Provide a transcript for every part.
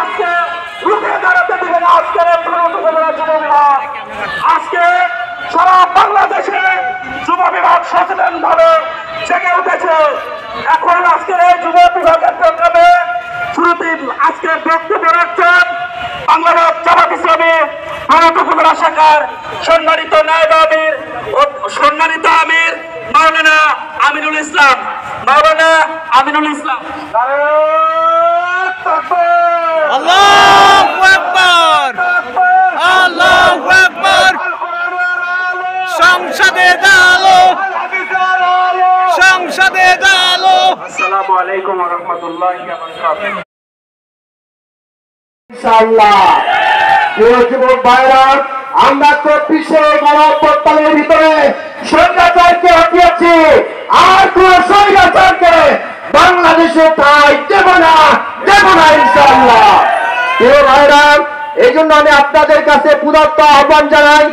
আজকে রুখে দাঁড়াতে দিবে না। আজকের আজকে সারা বাংলাদেশে যুব বিভাগ সচেতন ভাবে জেগে উঠেছে। এখন আজকের এই যুব বিভাগের প্রোগ্রামে শুরুতে আজকের বক্তব্য রাখছেন বাংলাদেশ জামাত ইসলামী উপজেলা শাখার সম্মানিত নায়েব আমির ও সম্মানিত আমির মাওলানা আমিনুল ইসলাম। মাওলানা আমিনুল ইসলাম। আল্লাহু আকবার, আল্লাহু আকবার। সংসদে দাঁড়ালো, সংসদে দাঁড়ালো। আসসালামু আলাইকুম ওয়া রাহমাতুল্লাহি ওয়া বারাকাতুহু। ইনশাআল্লাহ প্রিয় যুবক ভাইরা, আমরা 24শে গণঅভ্যুত্থানের ভিতরে স্বৈরাচারকে হটিয়েছি, আর কোন স্বৈরাচারকে বাংলাদেশে ঠাঁই দেব না ইনশাআল্লাহ। প্রিয় ভাইরা, এই জন্য আমি আপনাদের কাছে উদাত্ত আহ্বান জানাই,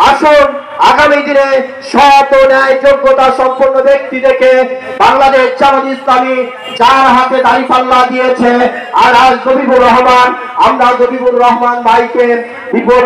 আসুন আগামী দিনে সৎ ও ন্যায় যোগ্যতা সম্পন্ন ব্যক্তি দেখে বাংলাদেশ জামাত ইসলামী যার হাতে দাঁড়িপাল্লা দিয়েছে আর আজ জবিবুর রহমান, আমরা জবিবুর রহমান ভাইকে বিপুল